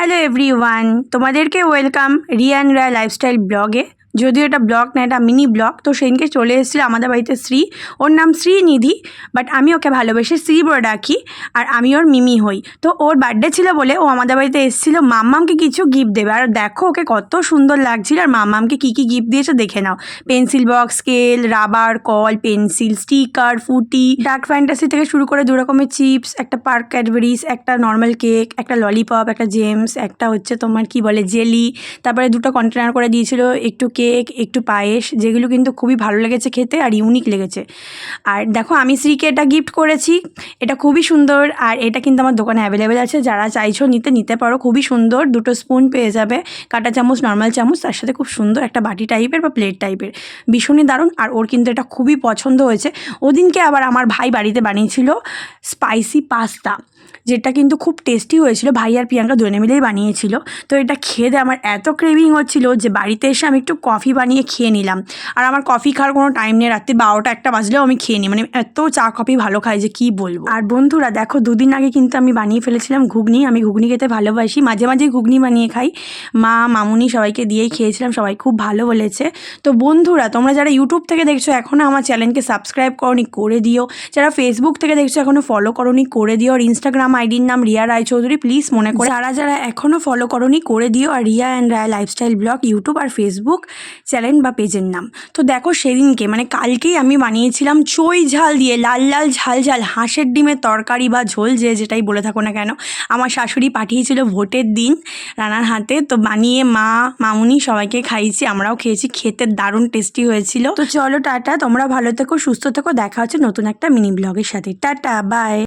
Hello everyone, তোমাদেরকে welcome Riyan রায় lifestyle ব্লগে। যদিও এটা ব্লগ না, এটা মিনি ব্লগ। তো সেদিনকে চলে এসেছিল আমাদের বাড়িতে শ্রী, ওর নাম শ্রীনিধি, বাট আমি ওকে ভালোবেসে শ্রী বলে ডাকি, আর আমি ওর মিমি হই। তো ওর বার্থডে ছিল বলে ও আমাদের বাড়িতে এসেছিলো মাম্মামকে কিছু গিফট দেবে। আর দেখো ওকে কত সুন্দর লাগছিল, আর মাম্মামকে কী কী গিফট দিয়েছে দেখে নাও। পেন্সিল বক্স, স্কেল, রাবার, কল, pencil, sticker, Frooti, Dark Fantasy থেকে শুরু করে 2 রকমের চিপস, একটা পার্ক ক্যাডবেরিজ, একটা নর্মাল কেক, একটা ললিপপ, একটা জেমস, একটা হচ্ছে তোমার কি বলে জেলি, তারপরে 2টো কন্টেনার করে দিয়েছিল, একটু কেক একটু পায়েস, যেগুলো কিন্তু খুবই ভালো লেগেছে খেতে আর ইউনিক লেগেছে। আর দেখো আমি শ্রীকে এটা গিফট করেছি, এটা খুবই সুন্দর। আর এটা কিন্তু আমার দোকানে অ্যাভেলেবেল আছে, যারা চাইছো নিতে পারো। খুবই সুন্দর, 2টো স্পুন পেয়ে যাবে, কাঁটা চামচ, নর্মাল চামচ, তার সাথে খুব সুন্দর একটা বাটি টাইপের বা প্লেট টাইপের, ভীষণই দারুণ। আর ওর কিন্তু এটা খুবই পছন্দ হয়েছে। ওদিনকে আবার আমার ভাই বাড়িতে বানিয়েছিল স্পাইসি পাস্তা, যেটা কিন্তু খুব টেস্টি হয়েছিল। ভাই আর প্রিয়াঙ্কা দুজনে মিলেই বানিয়েছিল। তো এটা খেয়ে আমার এত ক্রেভিং হচ্ছিল যে বাড়িতে এসে আমি একটু কফি বানিয়ে খেয়ে নিলাম। আর আমার কফি খাওয়ার কোনো টাইম নেই, রাত্রি 12টা 1টা বাজলেও আমি খেয়ে নিই, মানে এত চা কফি ভালো খাই যে কী বলবো। আর বন্ধুরা দেখো, 2 দিন আগে কিন্তু আমি বানিয়ে ফেলেছিলাম ঘুগনি। আমি ঘুগনি খেতে ভালোবাসি, মাঝে মাঝে ঘুগনি বানিয়ে খাই। মা, মামুনি সবাইকে দিয়েই খেয়েছিলাম, সবাই খুব ভালো বলেছে। তো বন্ধুরা, তোমরা যারা ইউটিউব থেকে দেখছো এখনও আমার চ্যানেলকে সাবস্ক্রাইব করোনি, করে দিও। যারা ফেসবুক থেকে দেখছো এখনও ফলো করোনি, করে দিও। আর ইনস্টাগ্রাম আইডির নাম রিয়া রায়চৌধুরী, প্লিজ মনে করে যারা এখনও ফলো করোনি করে দিও। আর Riya and Roy lifestyle blog YouTube আর ফেসবুক চ্যানেল বা পেজের নাম। তো দেখো সেদিনকে মানে কালকেই আমি বানিয়েছিলাম চই ঝাল দিয়ে লাল লাল ঝাল ঝাল হাঁসের ডিমের তরকারি বা ঝোল, যেটাই বলে থাকো না কেন। আমার শাশুড়ি পাঠিয়েছিল ভোটের দিন রানার হাতে, তো বানিয়ে মা, মামুনি সবাইকে খাইয়েছি, আমরাও খেয়েছি, খেতে দারুণ টেস্টি হয়েছিল। তো চলো টাটা, তোমরা ভালো থেকো, সুস্থ থেকো, দেখা হচ্ছে নতুন একটা মিনি ব্লগের সাথে। Tata, by.